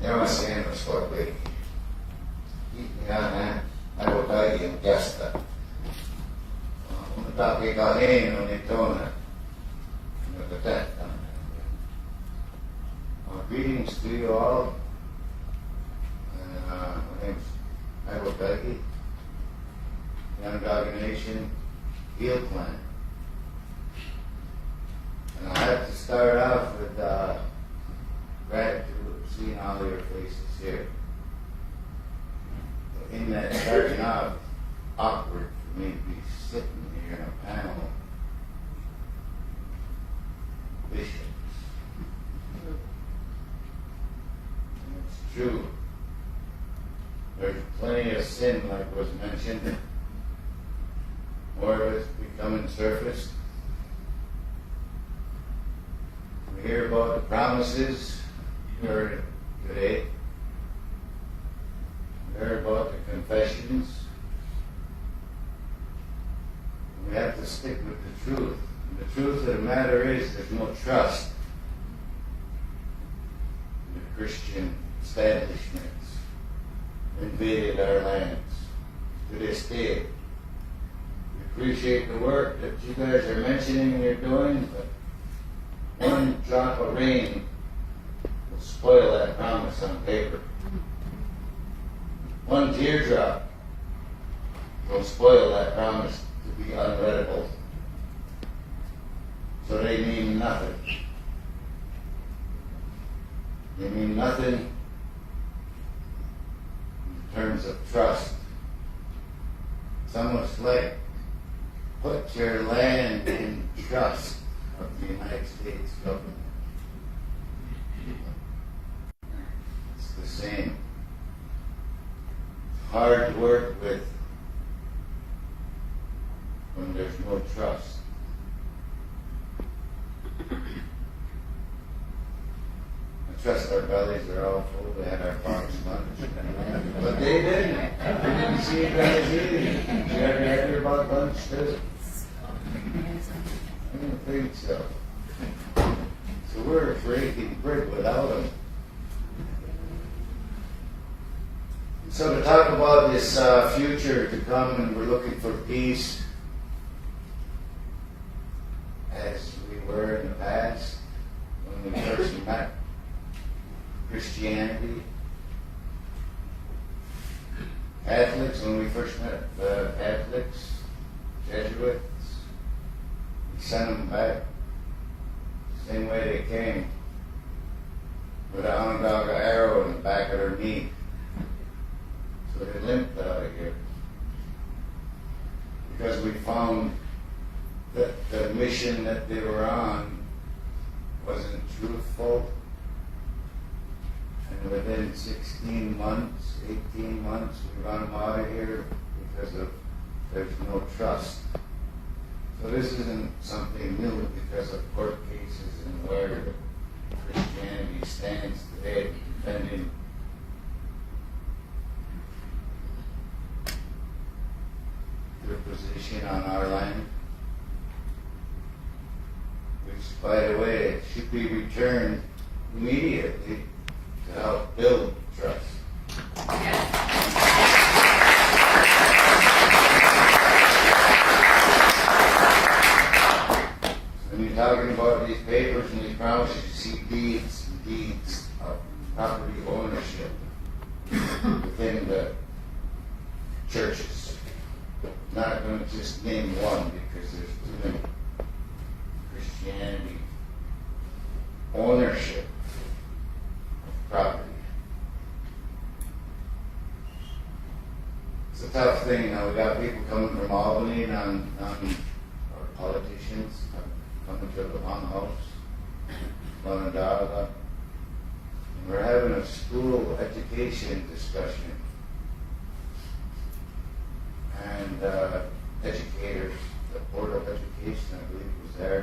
Demasiado fuerte. Ai votai in piasta. Un tappi caleno ne tona. Greetings to you all. My name's Michael Becky, Onondaga Nation Field Plan. And I have to start off with gratitude of seeing all your faces here. In that starting off, awkward for me to be sitting here in a panel of bishops. And it's true. There's plenty of sin, like was mentioned. More of it's becoming surfaced. We hear about the promises you heard today. We heard about the confessions. We have to stick with the truth. And the truth of the matter is there's no trust in the Christian establishments invaded our lands to this day. We appreciate the work that you guys are mentioning and you're doing, but one drop of rain will spoil that promise on paper. One teardrop will spoil that promise to be unreadable. So they mean nothing. They mean nothing in terms of trust. It's almost like put your land in trust of the United States government. It's the same. It's hard to work with when there's no trust. I trust our bellies are all full. We had our box lunch. But they didn't. We didn't see you guys eating. You ever had your box lunch too? I don't think so. So we're afraid to break without them. So to talk about this future to come, and we're looking for peace as we were in the past when we first met Christianity. Catholics, when we first met the Catholics, Jesuits, we sent them back the same way they came, with a Onondaga arrow in the back of their knee. So they limped out of here. Because we found that the mission that they were on wasn't truthful. And within 16 months, 18 months, we run them out of here because there's no trust. So this isn't something new because of court cases and where Christianity stands today defending their position on our land, which, by the way, should be returned immediately to help build trust. When you're talking about these papers and these promises, you see deeds of property ownership within the churches. Not going to just name one because there's too many. Christianity, ownership of property. It's a tough thing. Now we got people coming from Albany and our politicians coming to the Long House, Onondaga, and we're having a school education discussion. And educators, the Board of Education, I believe, was there.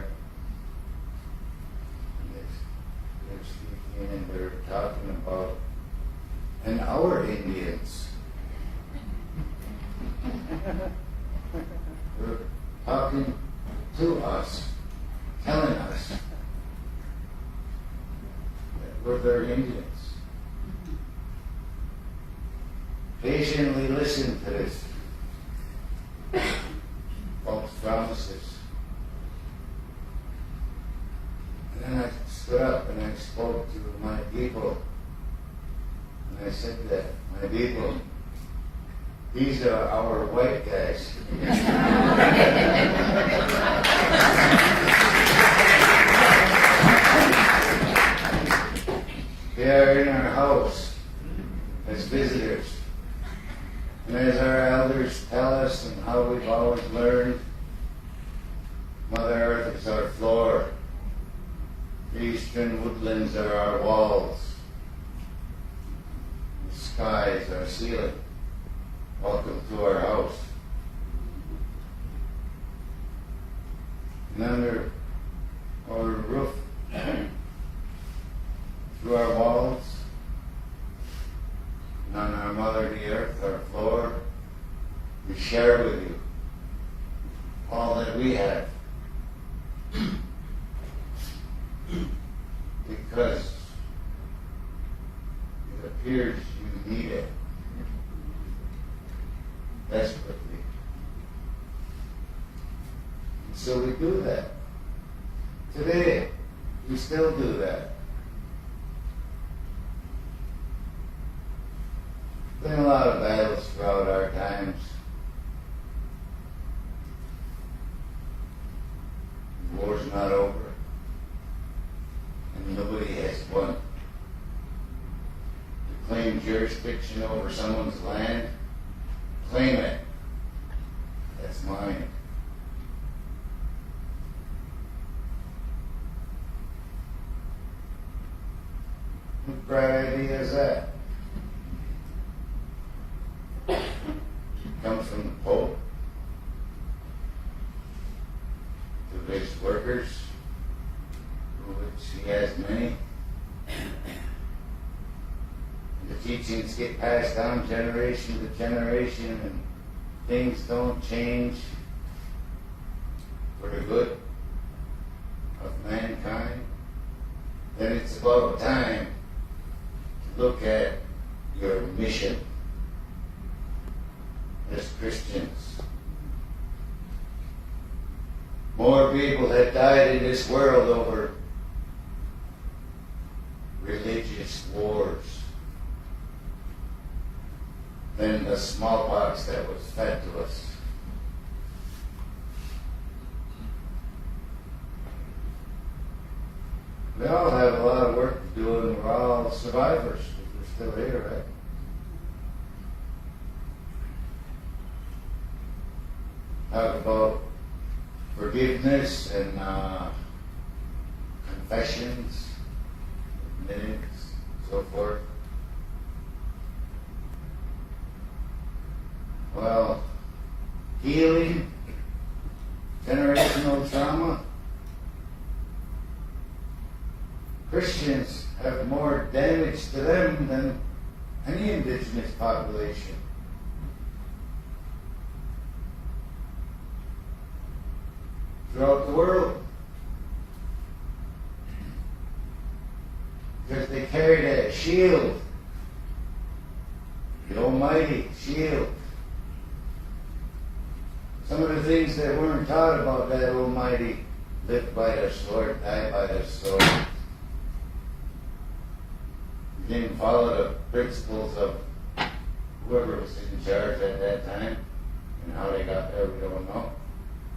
And they're speaking and they're talking about, and our Indians. They're talking to us, telling us that we're their Indians. patiently listened to this false promises. And then I stood up and I spoke to my people. And I said that, my people, these are our white guys. They are in our house as visitors. And as our elders tell us and how we've always learned, Mother Earth is our floor. The eastern woodlands are our walls. The sky is our ceiling. Welcome to our house. And under our roof, through our walls, and on our Mother the Earth, our floor, we share with you all that we have. Because it appears you need it desperately. And so we do that. Today, we still do that. Been a lot of battles throughout our times. The war's not over. And nobody has won. To claim jurisdiction over someone's land, claim it. That's mine. What bright idea is that? Comes from the Pope to his workers, which he has many. And the teachings get passed down generation to generation, and things don't change for the good of mankind. Then it's about time to look at your mission as Christians. More people have died in this world over religious wars than the smallpox that was fed to us. We all have a lot of work to do, and we're all survivors if we're still here, right? Talk about forgiveness and confessions, admittance, so forth. Well, healing, generational trauma. Christians have more damage to them than any indigenous population. Throughout the world. Because they carry that shield, the almighty shield. Some of the things that weren't taught about that almighty: live by the sword, die by the sword. You didn't follow the principles of whoever was in charge at that time, and how they got there, we don't know.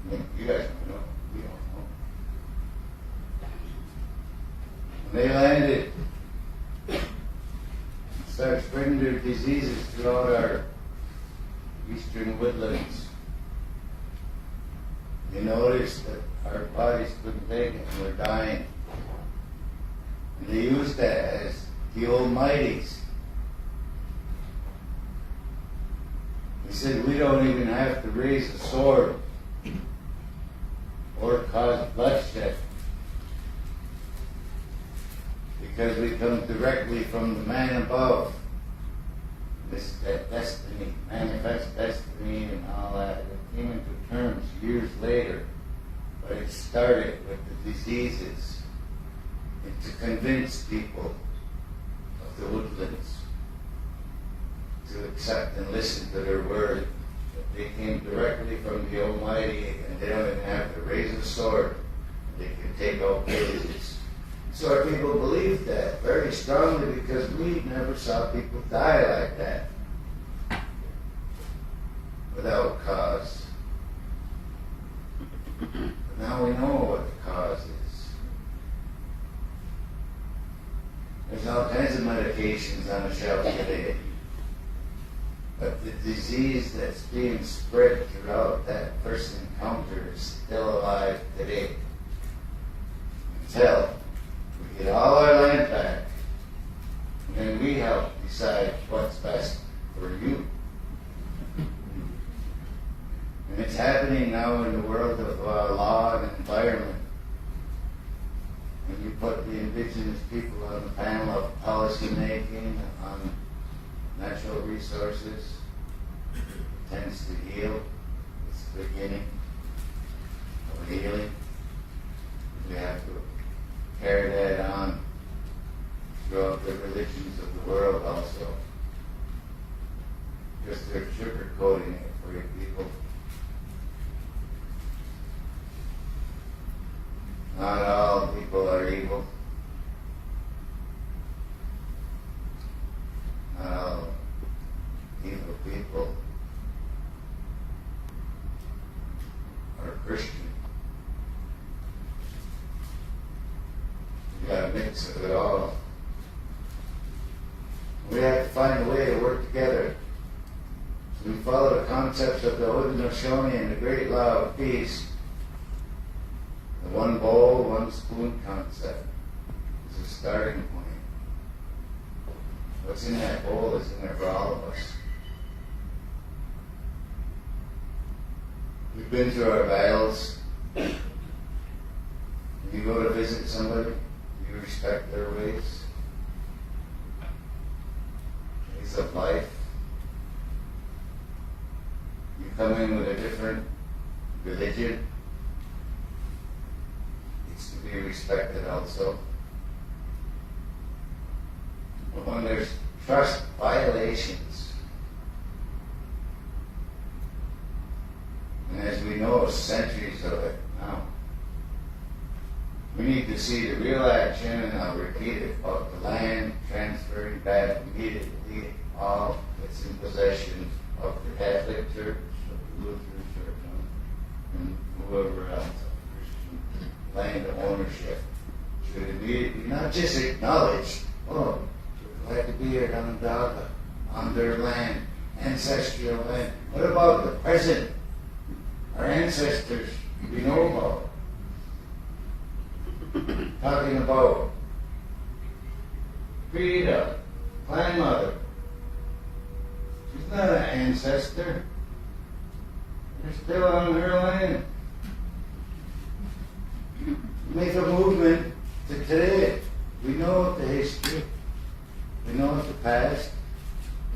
I mean, you guys don't know. We don't know. When they landed, started spreading their diseases throughout our eastern woodlands. They noticed that our bodies couldn't take it and we're dying. And they used that as the Almighty's. He said, we don't even have to raise a sword or cause bloodshed, because we come directly from the man above. That destiny, manifest destiny and all that, it came into terms years later, but it started with the diseases and to convince people of the woodlands to accept and listen to their word. They came directly from the Almighty, and they don't even have to raise a sword. They can take out villages. So our people believe that very strongly because we never saw people die like that without cause. But now we know what the cause is. There's all kinds of medications on the shelf today. But the disease that's being spread throughout that first encounter is still alive today. Until we get all our land back, and then we help decide what's best for you. And it's happening now in the world of law and environment. When you put the indigenous people on the panel of policy making on natural resources, it tends to heal. It's the beginning of healing. We have to carry that on throughout the religions of the world also. Just they're sugarcoating it for you people. Not all people are evil. Not all evil people are Christian. You got a mix of it all. We have to find a way to work together. So we follow the concepts of the Haudenosaunee and the Great Law of Peace. The one bowl, one spoon concept is a starting point. What's in that bowl is in there for all of us. We've been through our battles. When you go to visit somebody, you respect their ways of life. You come in with a different religion, it's to be respected also. But when there's trust violations, and as we know, centuries of it now, we need to see the real action, and I'll repeat it, about the land transferring back immediately all that's in possession of the Catholic Church, of the Lutheran Church, and whoever else, Christian land ownership, should immediately not just acknowledge, oh, we're glad to be here in Onondaga, on their land, ancestral land. What about the present? Our ancestors, we know about. Talking about Frida, grandmother. She's not an ancestor. You're still on her land. Make a movement to today. We know the history. We know the past.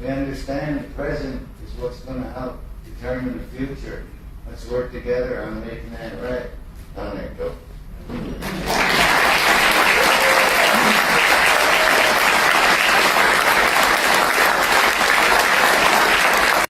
We understand the present is what's going to help determine the future. Let's work together on making that right. Down there, Joe.